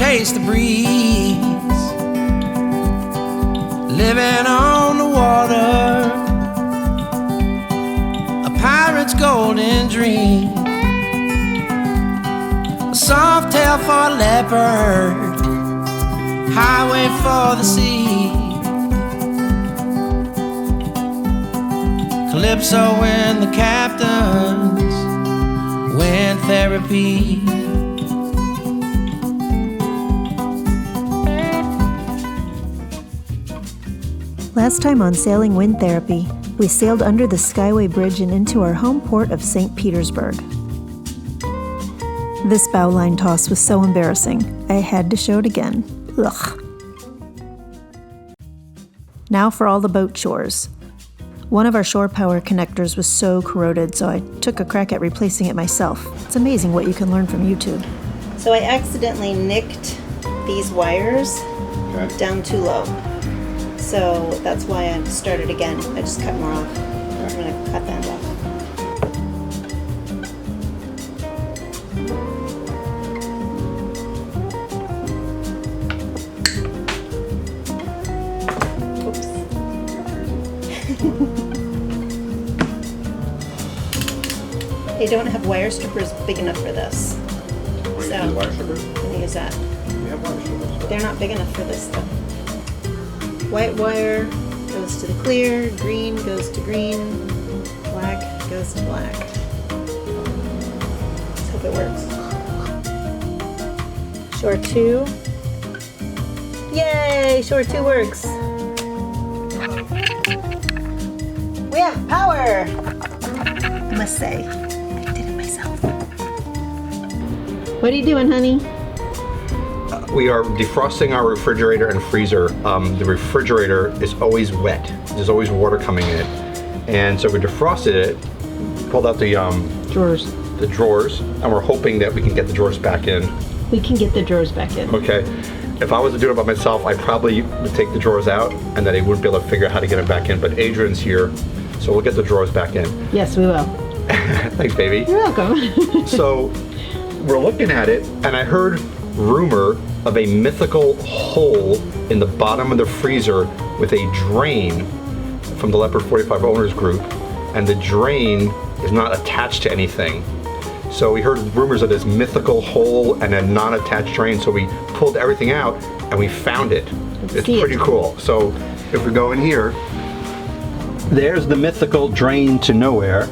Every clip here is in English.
chase the breeze, living on the water, a pirate's golden dream, a soft tail for a leopard, highway for the sea, calypso when the captains win therapy. Last time on Sailing Wind Therapy, we sailed under the Skyway Bridge and into our home port of St. Petersburg. This bowline toss was so embarrassing, I had to show it again. Ugh. Now for all the boat chores. One of our shore power connectors was so corroded, so I took a crack at replacing it myself. It's amazing what you can learn from YouTube. So I accidentally nicked these wires down too low. So that's why I started again. I just cut more off. I'm going to cut that off. Oops. They don't have wire strippers big enough for this. So I'm going to use that. They're not big enough for this though. White wire goes to the clear, green goes to green, black goes to black. Let's hope it works. Shore 2. Yay! Shore 2 works. We have power! I must say, I did it myself. What are you doing, honey? We are defrosting our refrigerator and freezer. The refrigerator is always wet. There's always water coming in it. And so we defrosted it, pulled out the drawers, and we're hoping that we can get the drawers back in. We can get the drawers back in. Okay. If I was to do it by myself, I probably would take the drawers out and then I wouldn't be able to figure out how to get them back in. But Adrian's here, so we'll get the drawers back in. Yes, we will. Thanks, baby. You're welcome. So we're looking at it, and I heard rumor of a mythical hole in the bottom of the freezer with a drain from the Leopard 45 owners group, and the drain is not attached to anything. So we heard rumors of this mythical hole and a non-attached drain, so we pulled everything out and we found it. It's pretty cool. So if we go in here, there's the mythical drain to nowhere,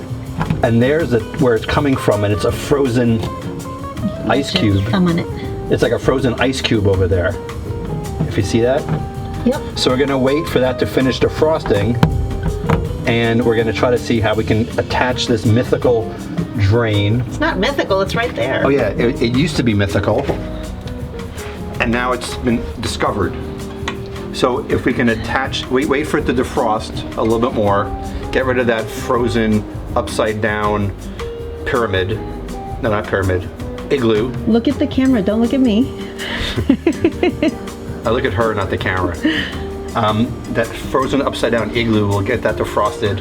and there's where it's coming from, and it's a frozen ice cube. Come on it. It's like a frozen ice cube over there, if you see that. Yep. So we're gonna wait for that to finish defrosting, and we're gonna try to see how we can attach this mythical drain. It's not mythical, it's right there. Oh yeah, it used to be mythical, and now it's been discovered. So if we can attach, wait for it to defrost a little bit more, get rid of that frozen upside down pyramid, no, not pyramid, igloo. Look at the camera, don't look at me. I look at her, not the camera. That frozen upside down igloo, will get that defrosted.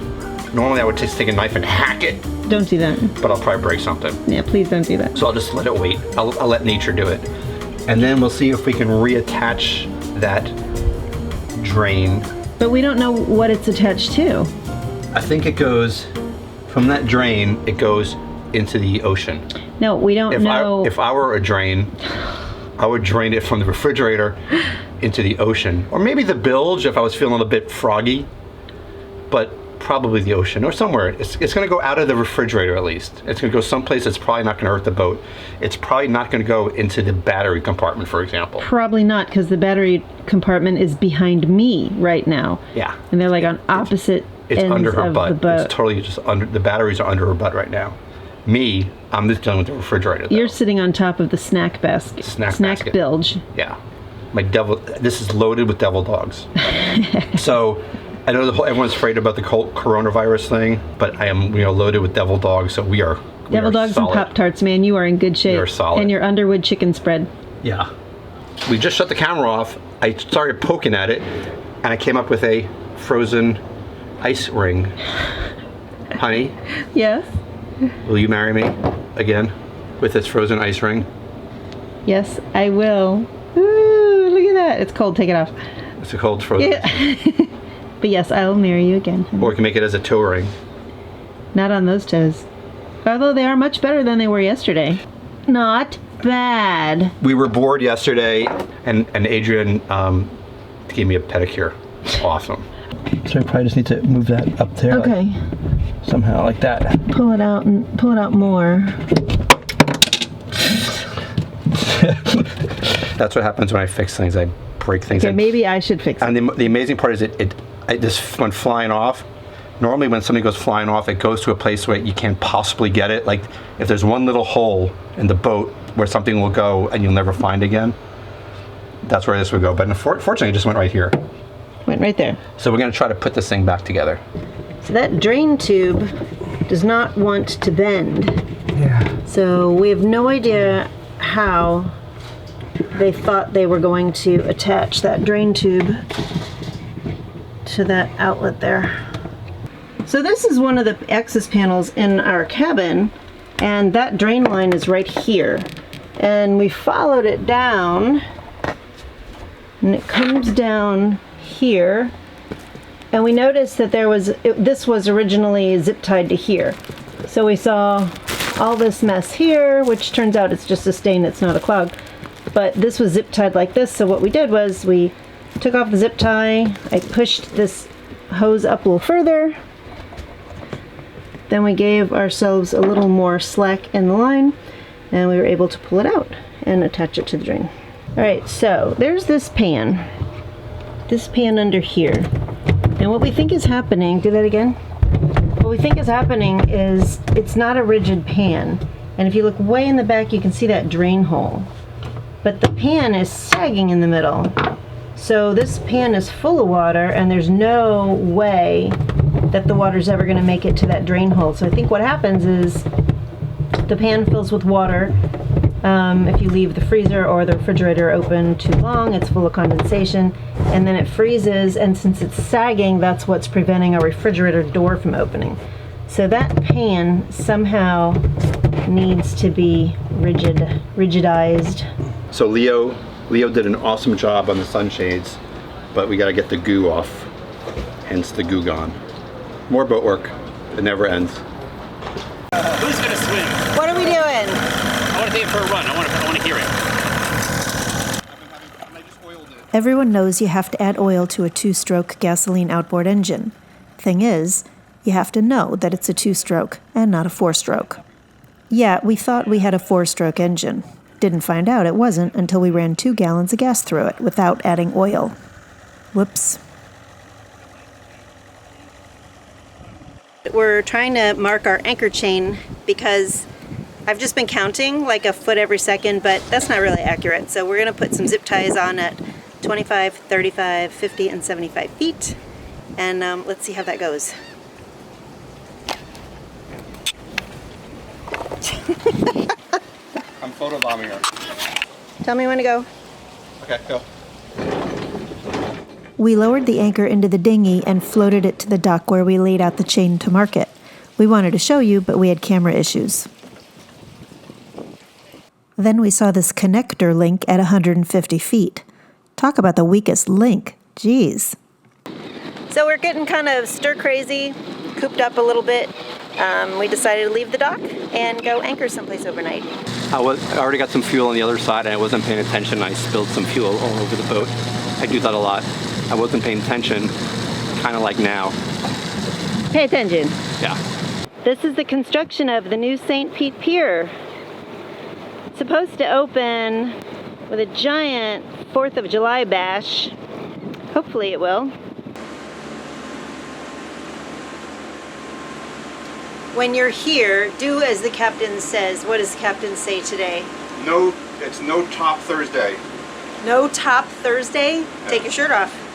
Normally I would just take a knife and hack it. Don't do that. But I'll probably break something. Yeah, please don't do that. So I'll just let it wait. I'll let nature do it. And then we'll see if we can reattach that drain. But we don't know what it's attached to. I think it goes, from that drain, it goes into the ocean. No, we don't know. If I were a drain, I would drain it from the refrigerator into the ocean. Or maybe the bilge if I was feeling a bit froggy. But probably the ocean or somewhere. It's going to go out of the refrigerator at least. It's going to go someplace that's probably not going to hurt the boat. It's probably not going to go into the battery compartment, for example. Probably not, because the battery compartment is behind me right now. Yeah. And they're like on opposite it's ends under her of butt. the boat. It's totally just under, the batteries are under her butt right now. Me, I'm just dealing with the refrigerator though. You're sitting on top of the snack basket. Snack basket. Bilge. Yeah. This is loaded with devil dogs. So I know everyone's afraid about the coronavirus thing, but I am, loaded with devil dogs, so we are Devil dogs solid. And Pop-Tarts, man, you are in good shape. We are solid. And your Underwood chicken spread. Yeah. We just shut the camera off. I started poking at it, and I came up with a frozen ice ring. Honey? Yes? Will you marry me again with this frozen ice ring? Yes, I will. that. It's cold. Take it off. It's a cold frozen. Yeah. But yes, I will marry you again. Or we can make it as a toe ring. Not on those toes. Although they are much better than they were yesterday. Not bad. We were bored yesterday, and Adrian gave me a pedicure. Awesome. So I probably just need to move that up there. Okay. Like, somehow like that. Pull it out and pull it out more. That's what happens when I fix things. I break things. Okay, maybe I should fix it. And the amazing part is it just went flying off. Normally when something goes flying off, it goes to a place where you can't possibly get it. Like if there's one little hole in the boat where something will go and you'll never find again, that's where this would go. But unfortunately, it just went right here. Went right there. So we're going to try to put this thing back together. So that drain tube does not want to bend. Yeah. So we have no idea how they thought they were going to attach that drain tube to that outlet there. So this is one of the access panels in our cabin, and that drain line is right here. And we followed it down, and it comes down here. And we noticed that this was originally zip tied to here. So we saw all this mess here, which turns out it's just a stain, it's not a clog. But this was zip tied like this, so what we did was we took off the zip tie, I pushed this hose up a little further, then we gave ourselves a little more slack in the line, and we were able to pull it out and attach it to the drain. Alright, so there's this pan under here. And what we think is happening, do that again? What we think is happening is it's not a rigid pan. And if you look way in the back, you can see that drain hole. But the pan is sagging in the middle. So this pan is full of water, and there's no way that the water's ever going to make it to that drain hole. So I think what happens is the pan fills with water. If you leave the freezer or the refrigerator open too long, it's full of condensation, and then it freezes, and since it's sagging, that's what's preventing a refrigerator door from opening. So that pan somehow needs to be rigidized. So Leo did an awesome job on the sunshades, but we got to get the goo off, hence the goo gone. More boat work. It never ends. Who's gonna swim? What are we doing? I want to take it for a run. I want to hear it. Everyone knows you have to add oil to a 2-stroke gasoline outboard engine. Thing is, you have to know that it's a 2-stroke and not a 4-stroke. Yeah, we thought we had a 4-stroke engine. Didn't find out it wasn't until we ran 2 gallons of gas through it without adding oil. Whoops. We're trying to mark our anchor chain because I've just been counting like a foot every second, but that's not really accurate. So we're going to put some zip ties on at 25, 35, 50, and 75 feet. And let's see how that goes. I'm photobombing her. Tell me when to go. Okay, go. We lowered the anchor into the dinghy and floated it to the dock where we laid out the chain to mark it. We wanted to show you, but we had camera issues. Then we saw this connector link at 150 feet. Talk about the weakest link. Jeez. So we're getting kind of stir crazy, cooped up a little bit. We decided to leave the dock and go anchor someplace overnight. I already got some fuel on the other side, and I wasn't paying attention. I spilled some fuel all over the boat. I do that a lot. I wasn't paying attention, kind of like now. Pay attention. Yeah. This is the construction of the new St. Pete Pier. It's supposed to open with a giant 4th of July bash. Hopefully it will. When you're here, do as the captain says. What does the captain say today? No, it's no top Thursday. No top Thursday? Yeah. Take your shirt off.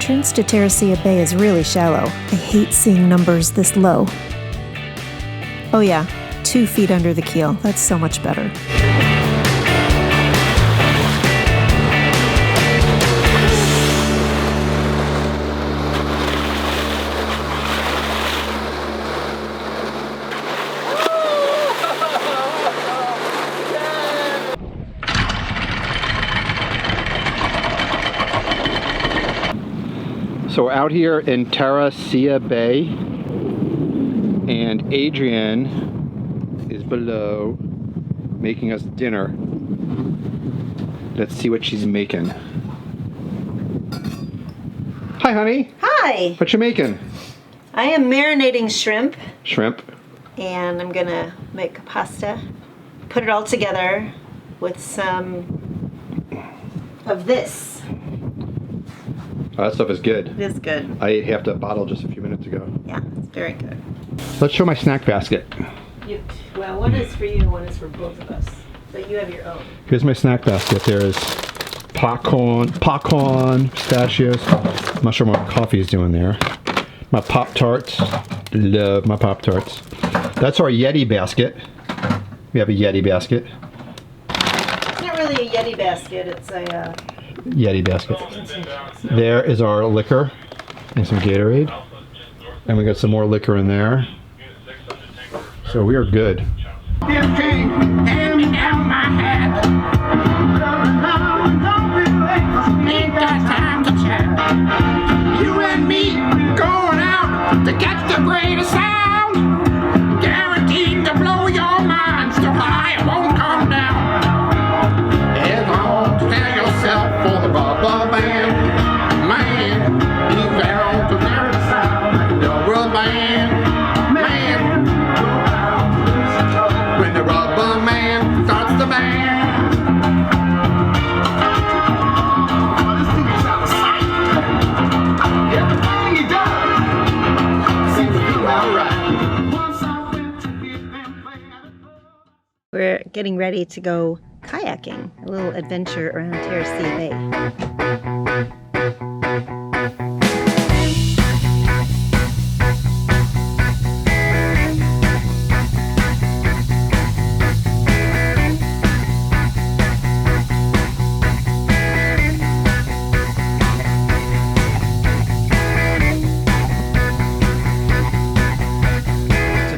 entrance to Terra Ceia Bay is really shallow. I hate seeing numbers this low. Oh yeah, 2 feet under the keel. That's so much better. So we're out here in Terra Ceia Bay, and Adrian is below making us dinner. Let's see what she's making. Hi, honey. Hi! What you making? I am marinating shrimp, Shrimp. and I'm gonna make pasta. Put it all together with some of this. Oh, that stuff is good. It is good. I ate half that bottle just a few minutes ago. Yeah, it's very good. Let's show my snack basket. Well, one is for you and one is for both of us. But you have your own. Here's my snack basket. There is popcorn, pistachios. I'm not sure what coffee is doing there. My Pop-Tarts. Love my Pop-Tarts. That's our Yeti basket. We have a Yeti basket. It's not really a Yeti basket, it's a Yeti basket. There is our liquor and some Gatorade. And we got some more liquor in there. So we are good. Hand me down my hat. Ain't got time to chat. You and me going out to catch the greatest sound. Guaranteed to blow your mind so high it won't come down. It's on to tell yourself for the rubber band. Man, you bound to carry the sound. The rubber band. Man. When the rubber man starts the band. Oh, this thing is out of sight. Everything he does seems to do alright. Once I went to give them play. We're getting ready to go kayaking, a little adventure around Terra Ceia Bay.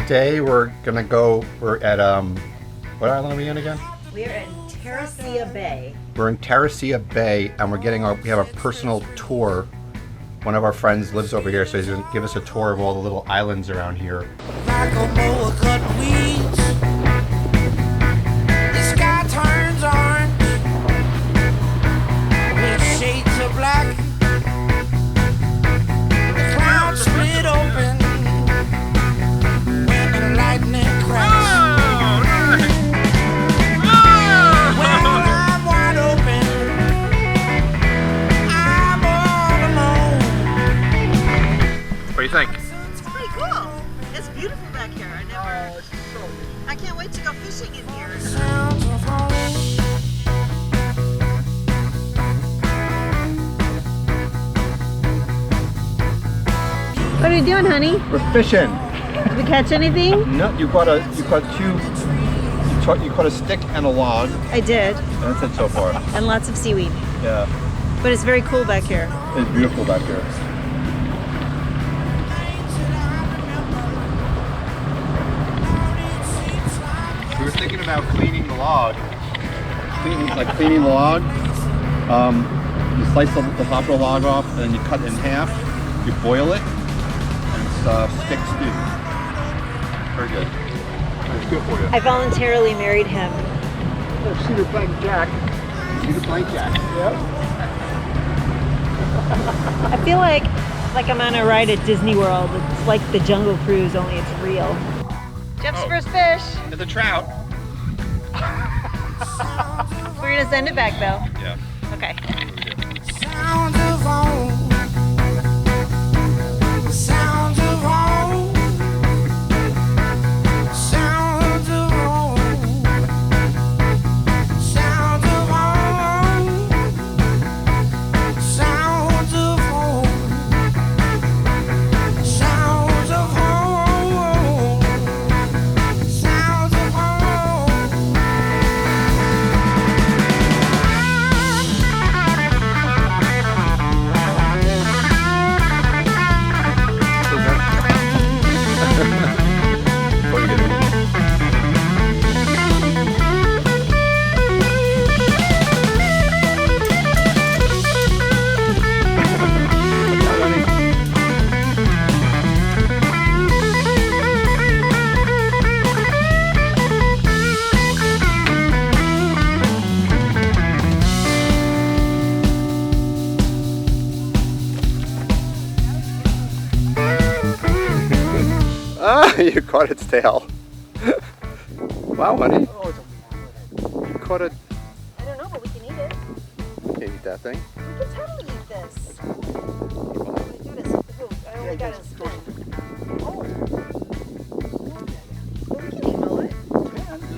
Today we're at what island are we in again? We're in Terra Ceia Bay. We're in Terra Ceia Bay, and we have a personal tour. One of our friends lives over here, so he's gonna give us a tour of all the little islands around here. Like a mower cut weeds. The sky turns orange with shades of black. The clouds split open when the lightning cracks. When I'm wide open, I'm all alone. What do you think? It's pretty cool. It's beautiful back here. I can't wait to go fishing in here. Sounds of home. What are you doing, honey? We're fishing. Did we catch anything? No, you caught a stick and a log. I did. That's it so far. And lots of seaweed. Yeah, But it's very cool back here. it's beautiful back here. We were thinking about cleaning the log. Cleaning the log. You slice the top of the log off, and then you cut it in half. You boil it, and it's stick stew. Very good. It's good for you. I voluntarily married him. Cedar plank jack. Cedar plank jack. Yep. I feel like I'm on a ride at Disney World. It's like the Jungle Cruise, only it's real. Jeff's first fish. It's a trout. We're gonna send it back though. Yeah. Okay. Sounds of home. Sounds of home. Sounds of home. Sounds of home. Sounds of home. You caught its tail. Wow, honey. You caught it. I don't know, but we can eat it. You can't eat that thing. We can totally eat this. I only got a spoon. Oh. Well, we can eat mullet.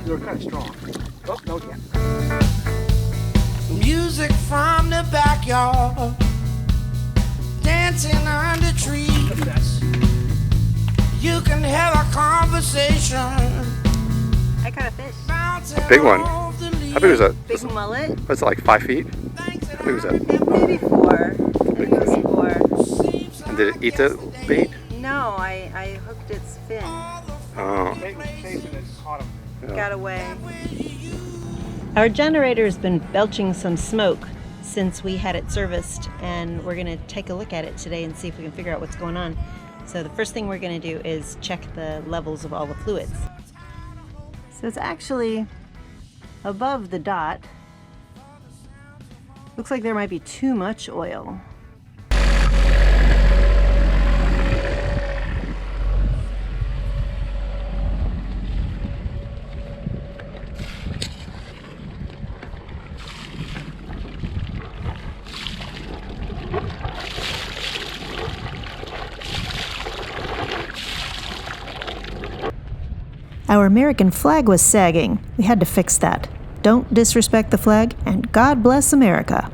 You're kind of strong. Oh, no, yeah. Music from the backyard, dancing under trees. You can have a conversation. I caught a fish. Big one. How big was that? Big mullet. Was it like 5 feet? How big was that? Maybe 4. Maybe it was 4. And did it eat the bait? No, I hooked its fin. Oh. They was chasing it, caught him. Yeah. Got away. Our generator's been belching some smoke since we had it serviced, and we're gonna take a look at it today and see if we can figure out what's going on. So the first thing we're gonna do is check the levels of all the fluids. So it's actually above the dot. Looks like there might be too much oil. Our American flag was sagging. We had to fix that. Don't disrespect the flag, and God bless America.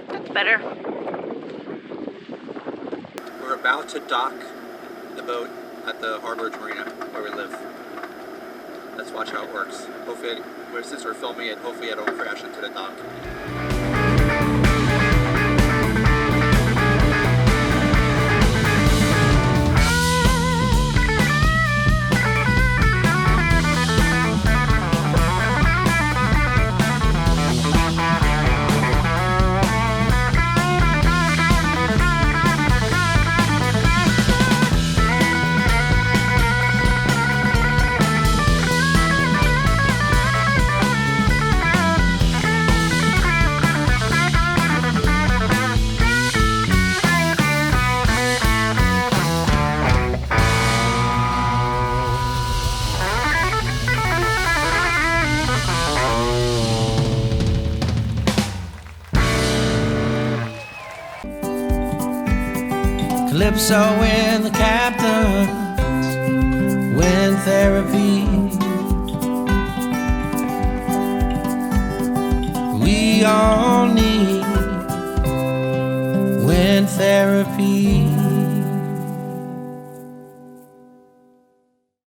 That's better. We're about to dock the boat at the Harbor Marina where we live. Let's watch how it works. Hopefully, since we're filming it, hopefully I don't crash into the dock. Calypso in the captains, wind therapy. We all need wind therapy.